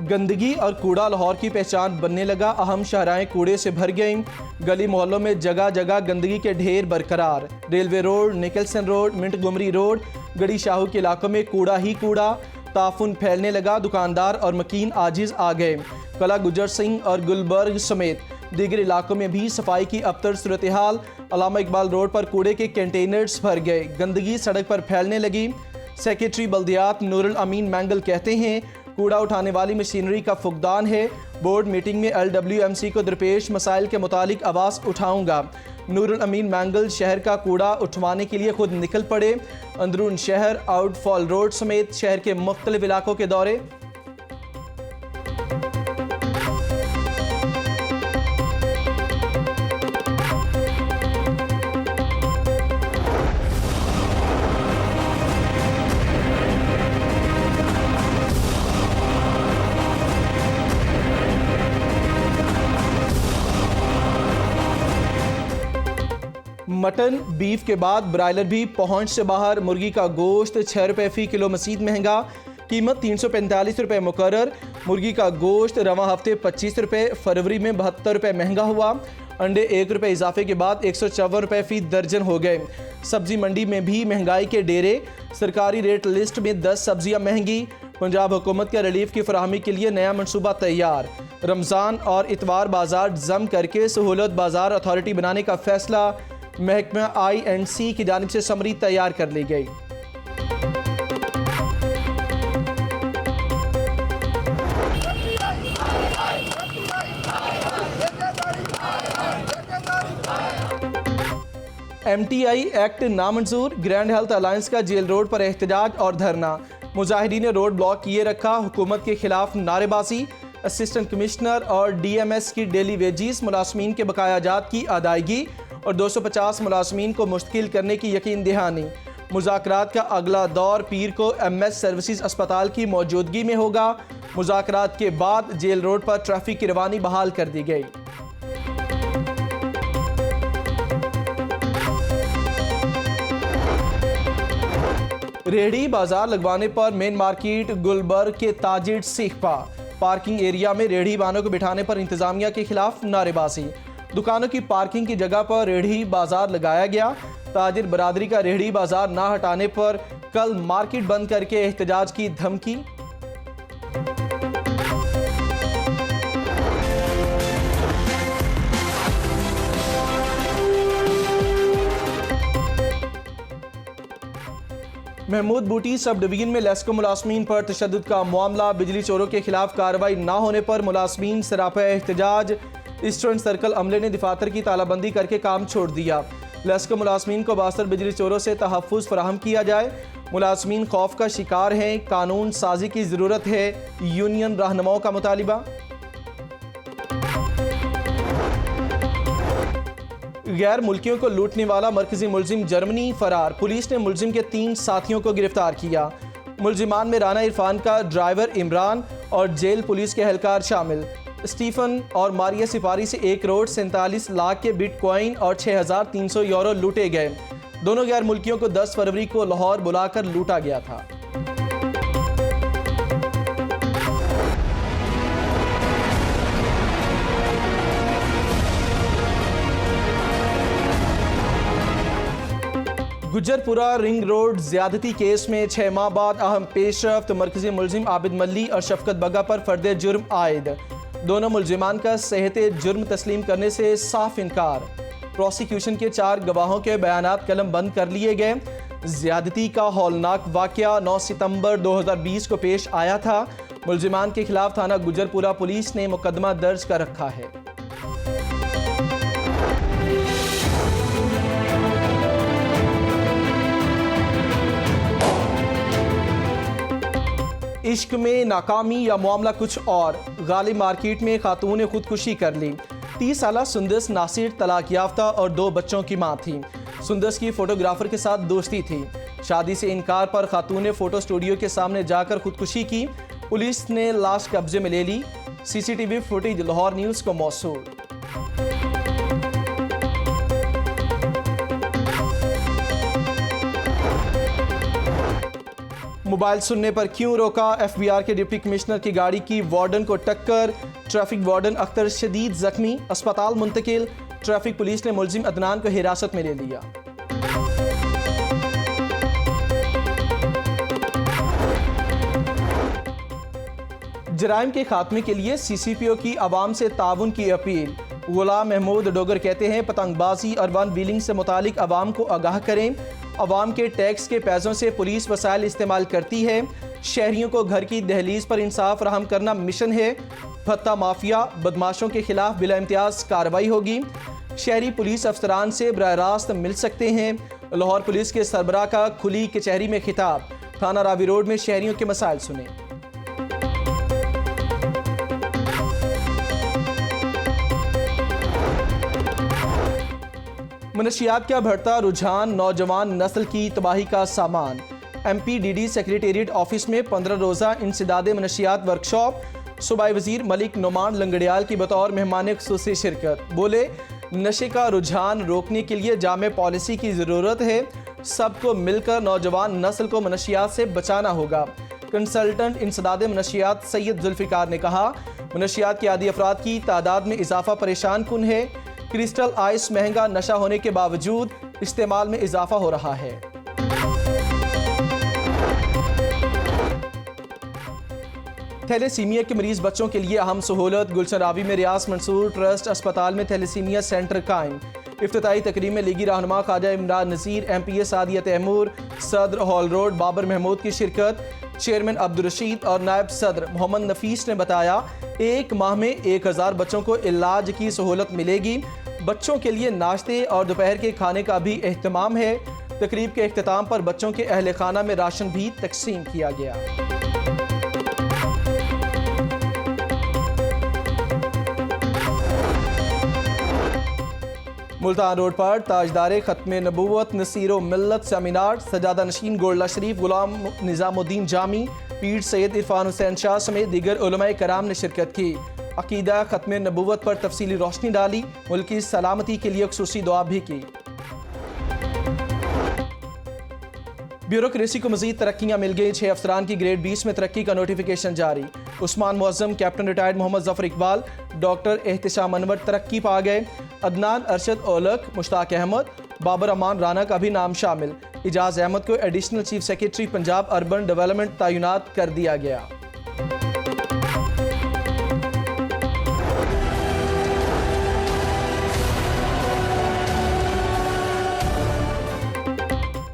गंदगी और कूड़ा लाहौर की पहचान बनने लगा। अहम शाहराहें कूड़े से भर गईं। गली मोहल्लों में जगह जगह गंदगी के ढेर बरकरार। Railway road, Nicholson road, Montgomery road, Garhi Shahu के इलाकों में कूड़ा ही कूड़ा। ताफुन फैलने लगा। दुकानदार और मकीन आजिज आ गए। कला गुजर सिंह और गुलबर्ग समेत दीगर इलाकों में भी सफाई की अबतर सूरत हाल। अल्लामा इकबाल रोड पर कूड़े के कंटेनर्स भर गए। गंदगी सड़क पर फैलने लगी। सेक्रेटरी बल्दियात नूरुल अमीन मैंगल कहते हैं कूड़ा उठाने वाली मशीनरी का फुकदान है। बोर्ड मीटिंग में LWMC को दरपेश मसाइल के मुतालिक आवाज़ उठाऊंगा। नूरुल अमीन मैंगल शहर का कूड़ा उठवाने के लिए खुद निकल पड़े। अंदरून शहर, आउटफॉल रोड समेत शहर के मुख्तलिफ इलाकों के दौरे। मटन बीफ के बाद ब्रायलर भी पहुंच से बाहर। मुर्गी का गोश्त 6 रुपये फ़ी किलो मज़ीद महंगा। कीमत 345 रुपये मुकर्रर। मुर्गी का गोश्त रवां हफ्ते 25 रुपये, फरवरी में 72 रुपये महंगा हुआ। अंडे 1 रुपये इजाफे के बाद 154 रुपये फ़ी दर्जन हो गए। सब्जी मंडी में भी महंगाई के डेरे। सरकारी रेट लिस्ट में 10 सब्जियां महंगी। पंजाब हुकूमत का रिलीफ की फराहमी के लिए नया मनसूबा तैयार। रमज़ान और इतवार बाजार जम करके सहूलत बाजार अथॉरिटी बनाने का फैसला। महकमा INC की जानिब से समरी तैयार कर ली गई। MTI एक्ट नामंजूर। ग्रैंड हेल्थ अलायंस का जेल रोड पर एहतजाज और धरना। मुजाहिदीन ने रोड ब्लॉक किए रखा। हुकूमत के खिलाफ नारेबाजी। असिस्टेंट कमिश्नर और DMS की डेली वेजिस, मुलाजमीन के बकायाजात की अदायगी और 250 मुलाजमीन को मुश्किल करने की यकीन दहानी। मुज़ाकरात का अगला दौर पीर को MS सर्विसेज अस्पताल की मौजूदगी में होगा। मुज़ाकरात के बाद जेल रोड पर ट्रैफिक की रवानी बहाल कर दी गई। रेहड़ी बाजार लगवाने पर मेन मार्केट गुलबर्ग के ताजिर सीखपा। पार्किंग एरिया में रेहड़ी वालों को बिठाने पर इंतजामिया के खिलाफ नारेबाजी। दुकानों की पार्किंग की जगह पर रेहड़ी बाजार लगाया गया। ताजिर बरादरी का रेहड़ी बाजार ना हटाने पर कल मार्केट बंद करके एहतजाज की धमकी। महमूद बूटी सब डिवीजन में लेस्को मुलाजमीन पर तशद्दुद का मामला। बिजली चोरों के खिलाफ कार्रवाई ना होने पर मुलाजमीन सरापा एहतजाज। ईस्टर्न सर्कल अमले ने दफातर की तालाबंदी करके काम छोड़ दिया। लेस्को मुलाजमीन को बासर बिजली चोरों से तहफ़्फ़ुज़ फराहम किया जाए। मुलाजमीन खौफ का शिकार हैं। कानून साजी की ज़रूरत है। यूनियन रहनुमाओं का मुतालिबा। गैर मुल्कियों को लूटने वाला मरकजी मुलजिम जर्मनी फरार। पुलिस ने मुलजिम के 3 साथियों को गिरफ्तार किया। मुलजिमान में राना इरफान का ड्राइवर इमरान और जेल पुलिस के एहलकार शामिल। स्टीफन और मारिया सिपारी से 1 करोड़ 47 लाख के बिटकॉइन और 6300 यूरो लूटे गए। दोनों गैर मुल्कियों को 10 फरवरी को लाहौर बुलाकर लूटा गया था। गुजरपुरा रिंग रोड ज्यादती केस में 6 माह बाद अहम पेशरफ्त। मरकजी मुलजिम आबिद मल्ली और शफकत बग्गा पर फर्द जुर्म आयद। दोनों मुलजिमान का सेहते जुर्म तस्लीम करने से साफ इनकार। प्रोसिक्यूशन के 4 गवाहों के बयानात कलम बंद कर लिए गए। ज्यादती का हौलनाक वाकया 9 सितंबर 2020 को पेश आया था। मुलजिमान के खिलाफ थाना गुजरपुरा पुलिस ने मुकदमा दर्ज कर रखा है। इश्क में नाकामी या मामला कुछ और। गालिब मार्केट में खातून ने खुदकुशी कर ली। 30 साला सुंदस नासिर तलाक याफ्ता और 2 बच्चों की मां थी। सुंदस की फोटोग्राफर के साथ दोस्ती थी। शादी से इनकार पर खातून ने फोटो स्टूडियो के सामने जाकर खुदकुशी की। पुलिस ने लाश कब्जे में ले ली। CCTV फुटेज लाहौर न्यूज़ को मौसूल। मोबाइल सुनने पर क्यों रोका, एफबीआर के डिप्टी कमिश्नर की गाड़ी की वार्डन को टक्कर, ट्रैफिक वार्डन अख्तर शदीद जख्मी, अस्पताल मुंतकिल। ट्रैफिक पुलिस ने मुलजिम अदनान को हिरासत में ले लिया। जराइम के खात्मे के लिए सीसीपीओ की आवाम से ताउन की अपील। गुलाम महमूद डोगर कहते हैं, पतंगबाजी और वन व्हीलिंग से मुतालिक आवाम को आगाह करें। आवाम के टैक्स के पैसों से पुलिस वसाइल इस्तेमाल करती है। शहरियों को घर की दहलीज पर इंसाफ फराहम करना मिशन है। भत्ता माफिया बदमाशों के खिलाफ बिला इम्तियाज कार्रवाई होगी। शहरी पुलिस अफसरान से बराह रास्त मिल सकते हैं। लाहौर पुलिस के सरबराह का खुली कचहरी में खिताब। थाना रावी रोड में शहरियों के मसाइल सुने। मनशियात का बढ़ता रुझान नौजवान नस्ल की तबाही का सामान। MPDD सेक्रेटेरिएट ऑफिस में 15 रोज़ा इंसदाद मनशियात वर्कशॉप। सूबाई वजीर मलिक नुमान लंगड़ियाल की बतौर मेहमान खुसूसी शिरकत। बोले, नशे का रुझान रोकने के लिए जामे पॉलिसी की ज़रूरत है। सबको मिलकर नौजवान नस्ल को मनशियात से बचाना होगा। कंसल्टेंट इंसदाद मनशियात सैयद जुल्फ़िकार ने कहा, मनशियात के आदी अफराद की तादाद में इजाफा परेशान कुन है। क्रिस्टल आइस महंगा नशा होने के बावजूद इस्तेमाल में इजाफा हो रहा है। थैलेसीमिया के मरीज बच्चों के लिए अहम सहूलत। गुलशन रावी में रियाज मंसूर ट्रस्ट अस्पताल में थैलेसीमिया सेंटर कायम। इफ्तिताई तकरीब में लीगी रहनुमा ख्वाजा इमरान नज़ीर, MPA सादिया तैमूर, सदर हॉल रोड बाबर महमूद की शिरकत। चेयरमैन अब्दुल रशीद और नायब सदर मोहम्मद नफीस ने बताया, 1 माह में 1000 बच्चों को इलाज की सहूलत मिलेगी। बच्चों के लिए नाश्ते और दोपहर के खाने का भी एहतमाम है। तकरीब के इख्तिताम पर बच्चों के अहले खाना में राशन भी तकसीम किया गया। मुल्तान रोड पर ताजदारे खत्मे नबूवत नसीरो मिल्लत सेमिनार। सजादा नशीन गोल्ला शरीफ गुलाम निज़ामुद्दीन जामी, पीर सैयद इरफान हुसैन शाह समेत दीगर उलमाए कराम ने शिरकत की। अकीदा खत्मे नबूवत पर तफसीली रोशनी डाली। मुल्क की सलामती के लिए खुसूसी दुआ भी की। ब्यूरोक्रेसी को मजीद तरक्कियां मिल गई। 6 अफसरान की ग्रेड 20 में तरक्की का नोटिफिकेशन जारी। Usman Muazzam, captain retired Mohammad Zafar Iqbal, doctor Ehtisham Anwar तरक्की पा गए। अदनान अरशद ओलक, मुश्ताक अहमद, बाबर अमान राना का भी नाम शामिल। इजाज अहमद को additional chief secretary Punjab urban development तैनात कर दिया गया।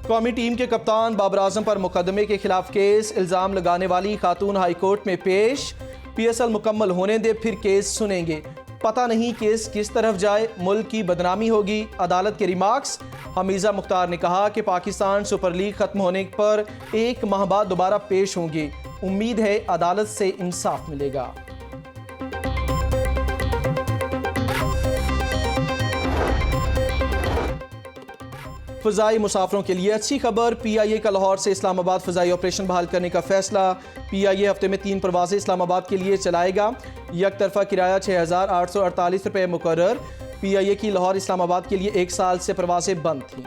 कौमी टीम के कप्तान बाबर आजम पर मुकदमे के खिलाफ केस। इल्ज़ाम लगाने वाली खातून हाई कोर्ट में पेश। PSL मुकम्मल होने दे फिर केस सुनेंगे। पता नहीं केस किस तरफ जाए, मुल्क की बदनामी होगी। अदालत के रिमार्क्स। हमीजा मुख्तार ने कहा कि पाकिस्तान सुपर लीग खत्म होने पर 1 माह बाद दोबारा पेश होंगी। उम्मीद है अदालत से इंसाफ मिलेगा। फ़ज़ाई मुसाफरों के लिए अच्छी खबर। PIA का लाहौर से इस्लामाबाद फ़ज़ाई ऑपरेशन बहाल करने का फैसला। PIA हफ्ते में 3 परवाज़ें इस्लामाबाद के लिए चलाएगा। एक तरफा किराया 6848 रुपये मुकर्रर। PIA की लाहौर इस्लामाबाद के लिए 1 साल से परवाज़ें बंद थीं।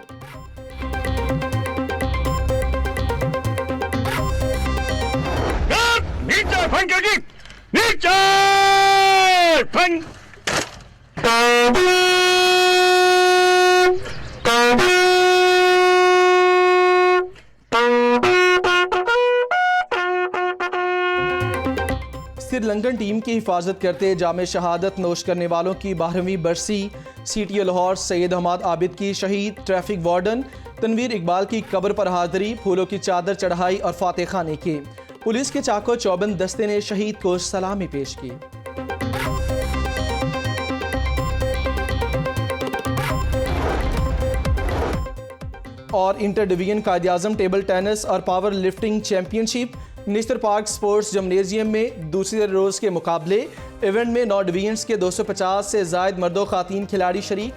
श्रीलंकन टीम की हिफाजत करते जामे शहादत नोश करने वालों की 12वीं बरसी। CTO लाहौर सैयद हमाद आबिद की शहीद। ट्रैफिक वार्डन तनवीर इकबाल की कब्र पर हाजिरी, फूलों की चादर चढ़ाई और फाते खाने की। पुलिस के चाको चौबंद दस्ते ने शहीद को सलामी पेश की। और inter division Quaid-e-Azam table tennis और power lifting championship. Nishtar park sports gymnasium में दूसरे रोज़ के मुकाबले। इवेंट में 9 डिवीजन्स के 250 से ज़ायद मर्दों ख़ातीन खिलाड़ी शरीक।